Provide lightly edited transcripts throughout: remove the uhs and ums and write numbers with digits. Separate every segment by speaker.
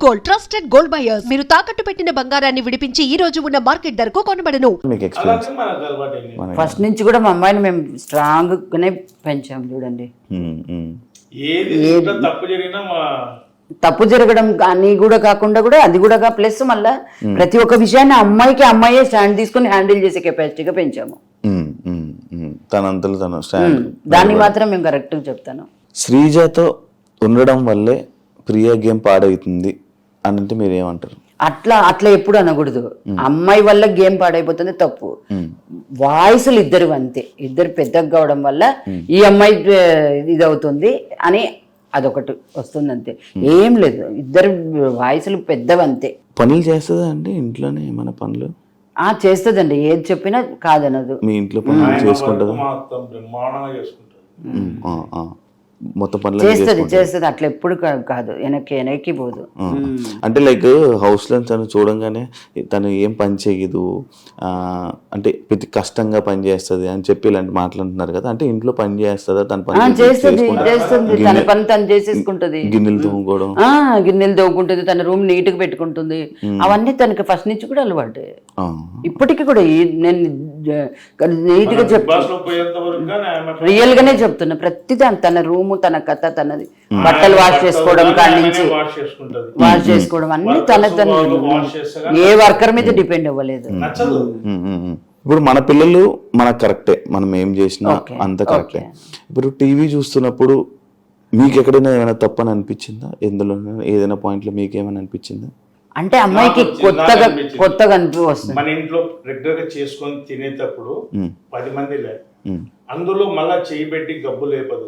Speaker 1: Gold, trusted gold buyers. మీరు తాకట్టు పెట్టిన బంగారాన్ని విడిపించి ఈ రోజు ఉన్న మార్కెట్ ధరకు కొనబడను.
Speaker 2: మీకు ఎక్స్పీరియన్స్
Speaker 3: ఫస్ట్ నుంచి కూడా మా అమ్మాయిని మేము స్ట్రాంగ్ గానే పెంచాం చూడండి. తప్పు జరగడం కానీ కూడా కాకుండా కూడా అది కూడా ప్లస్ మళ్ళా ప్రతి ఒక్క విషయాన్ని అమ్మాయికి అమ్మాయే స్టాండ్ తీసుకుని హ్యాండిల్ చేసే కెపాసిటీగా పెంచాము.
Speaker 2: తనంతలో తను స్టాండ్
Speaker 3: దాన్ని మాత్రం మేము కరెక్ట్ చెప్తాను.
Speaker 2: శ్రీజతో ఉండడం వల్లే ప్రియా గేమ్ పాడవుతుంది అని అంటే మీరు ఏమంటారు?
Speaker 3: అట్లా ఎప్పుడు అనకూడదు. అమ్మాయి వల్ల గేమ్ పాడైపోతుంది తప్పు. వాయిస్లు ఇద్దరు అంతే, ఇద్దరు పెద్దగా కావడం వల్ల ఈ అమ్మాయి ఇది అవుతుంది అని అదొకటి వస్తుంది అంతే, ఏం లేదు. ఇద్దరు వాయిస్లు పెద్దవంతే.
Speaker 2: పనులు చేస్తుందా అండి ఇంట్లోనే? ఏమైనా పనులు
Speaker 3: చేస్తుందండి, ఏది చెప్పినా కాదనదు.
Speaker 2: మీ ఇంట్లో పనులు చేసుకుంటుందా? మొత్తం పనులు
Speaker 3: చేస్తుంది అట్లా ఎప్పుడు కాదు, వెనక్కి పోదు.
Speaker 2: అంటే లైక్ హౌస్ లో తను చూడంగానే తను ఏం పని చేయదు అంటే ప్రతి కష్టంగా పని చేస్తుంది అని చెప్పి ఇలాంటి మాట్లాడుతున్నారు కదా, అంటే ఇంట్లో పని చేస్తుందా? తన పని
Speaker 3: చేస్తుంది, తన పని తను చేసేసుకుంటది.
Speaker 2: గిన్నెలు తోముకోవడం,
Speaker 3: గిన్నెలు తోముకుంటుంది, తన రూమ్ నీట్ గా పెట్టుకుంటుంది. అవన్నీ తనకి ఫస్ట్ నుంచి కూడా అలవాటు. ఇప్పటికి కూడా నేను నీట్ గా రియల్ గానే చెప్తున్నా. ప్రతిదాని తన రూమ్, తన కథ, తనది బట్టలు వాష్ చేసుకోవడం కాడి నుంచి వాష్ చేసుకోవడం అన్ని తన ఏ వర్కర్ మీద డిపెండ్ అవ్వలేదు.
Speaker 2: ఇప్పుడు మన పిల్లలు మనకు కరెక్టే, మనం ఏం చేసినా అంత కరెక్టే. ఇప్పుడు టీవీ చూస్తున్నప్పుడు మీకు ఎక్కడైనా ఏమైనా తప్పని అనిపించిందా? ఎందులో ఏదైనా పాయింట్ లో మీకు ఏమైనా అనిపించిందా?
Speaker 3: అంటే అమ్మాయికి కొత్తగా అనిపిస్తుంది.
Speaker 4: మన ఇంట్లో రెగ్యులర్ గా చేసుకొని తినేటప్పుడు 10 మంది లేదు, అందులో మళ్ళా చేయి పెట్టి గబ్బు లేపదు.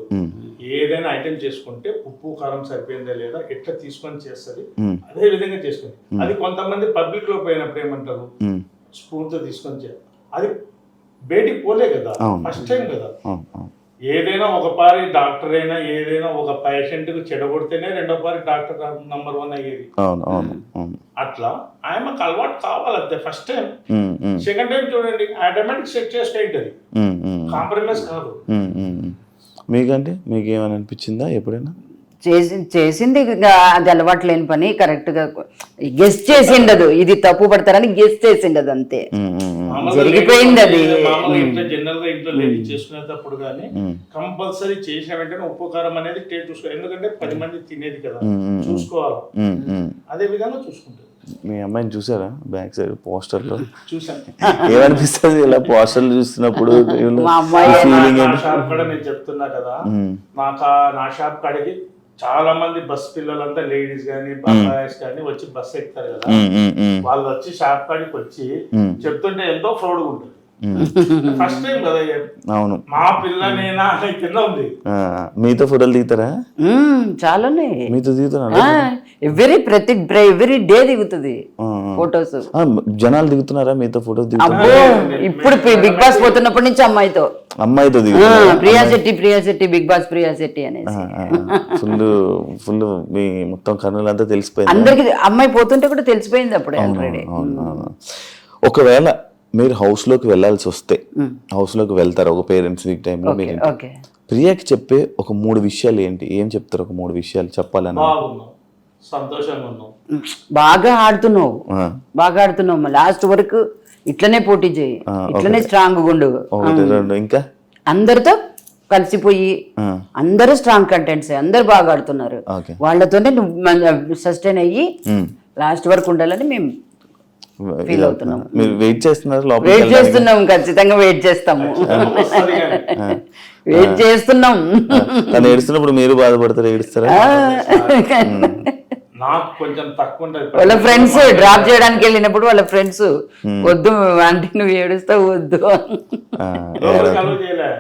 Speaker 4: ఏదైనా ఐటెం చేసుకుంటే ఉప్పు కారం సరిపోయిందా లేదా ఎట్లా తీసుకొని చేస్తుంది, అదే విధంగా చేసుకుని. అది కొంతమంది పబ్లిక్ లో పోయినప్పుడు ఏమంటారు, స్పూన్ తో తీసుకొని చేయాలి. అది బయటికి పోలే కదా, ఫస్ట్ టైం కదా. ఏదైనా ఒక పారి డాక్టర్ అయినా ఏదైనా ఒక పేషెంట్ కు చెడగొడితేనే రెండో పారి డాక్టర్ నంబర్ 1 అయ్యేది. అట్లా ఆయనకు అలవాటు కావాలంతే. ఫస్ట్ టైం, సెకండ్ టైం చూడండి ఆటోమేటిక్ సెట్ చేసుకుంటుంది, కాంప్రమైజ్ కాదు.
Speaker 2: మీకంటే మీకు ఏమైనా అనిపించిందా ఎప్పుడైనా?
Speaker 3: చేసింది అది అలవాటు లేని పని, కరెక్ట్ గా గెస్ట్ చేసిండదు, ఇది తప్పు పడతారని గెస్ట్ చేసిండదు అంతే, జరిగిపోయింది అది.
Speaker 4: జనరల్ గా ఇంట్లో లేడీ చేసుకునేటప్పుడు కానీ కంపల్సరీ చేసిన వెంటనే ఉప్పు కారం అనేది టేస్ట్ చూసుకోవాలి. ఎందుకంటే 10 మంది తినేది కదా, చూసుకోవాలి. అదే విధంగా చూసుకుంటారు.
Speaker 2: మీ అమ్మాయిని చూసారా బ్యాక్ సైడ్ పోస్టర్ లో?
Speaker 4: చూసాను.
Speaker 2: ఏమనిపిస్తుంది ఇలా పోస్టర్లు చూస్తున్నప్పుడు?
Speaker 4: షాప్ కూడా నేను చెప్తున్నా కదా, నా షాప్ కాడికి చాలా మంది బస్ పిల్లలంతా లేడీస్ గానీ బాయ్స్ కానీ వచ్చి బస్ ఎక్కుతారు కదా, వాళ్ళు వచ్చి షాప్ కాడికి వచ్చి చెప్తుంటే ఎంతో ప్రౌడ్ గా ఉంటుంది. ఫస్ట్ టైం కదా.
Speaker 2: అవును,
Speaker 4: మా పిల్లనేనా కింద ఉంది.
Speaker 2: మీతో ఫోటోలు దిగుతారా?
Speaker 3: చాలా
Speaker 2: మీతో దిగుతున్నా
Speaker 3: ఎవ్రీ డే దిగుతుంది ఫోటోస్.
Speaker 2: జనాలు దిగుతున్నారా మీతో ఫోటోస్?
Speaker 3: ఇప్పుడు బిగ్ బాస్ పోతున్నప్పటి నుంచి అమ్మాయితో ప్రియా శెట్టి బిగ్ బాస్ ప్రియా శెట్టి అనేది
Speaker 2: ఫుల్ మీ మొత్తం కన్నులంతా తెలిసిపోయింది
Speaker 3: అందరికి. అమ్మాయి పోతుంటే కూడా తెలిసిపోయింది అప్పుడే ఆల్రెడీ.
Speaker 2: ఒకవేళ మీరు హౌస్ లోకి వెళ్లాల్సి వస్తే హౌస్ లోకి వెళ్తారు ఒక పేరెంట్స్ వీక్ టైంలో, మీరు ప్రియాకి చెప్పే ఒక 3 విషయాలు ఏంటి? ఏం చెప్తారు? ఒక 3 విషయాలు చెప్పాలని.
Speaker 4: సంతోషంగా ఉన్నావు,
Speaker 3: బాగా ఆడుతున్నావు, లాస్ట్ వరకు ఇట్లనే పోటీ చేయి, ఇట్లనే స్ట్రాంగ్ ఉండు.
Speaker 2: ఇంకా అందరితో
Speaker 3: కలిసిపోయి అందరూ స్ట్రాంగ్ కంటెంట్స్, అందరు బాగా ఆడుతున్నారు, వాళ్ళతోనే నువ్వు సస్టైన్ అయ్యి లాస్ట్ వరకు ఉండాలని మేము ఫీల్ అవుతున్నాం.
Speaker 2: మీరు వెయిట్ చేస్తున్నారు?
Speaker 3: వెయిట్ చేస్తున్నాం, ఖచ్చితంగా వెయిట్ చేస్తాము. వెయిట్ చేస్తున్నాం.
Speaker 2: తను ఏడుస్తున్నప్పుడు మీరు బాధపడతారు? ఏడుస్తారా?
Speaker 4: నాకు కొంచెం తక్కువ ఉంటుంది.
Speaker 3: వాళ్ళ ఫ్రెండ్స్ డ్రాప్ చేయడానికి వెళ్ళినప్పుడు వాళ్ళ ఫ్రెండ్స్ వద్దు అంటే నువ్వు ఏడుస్తావు వద్దు.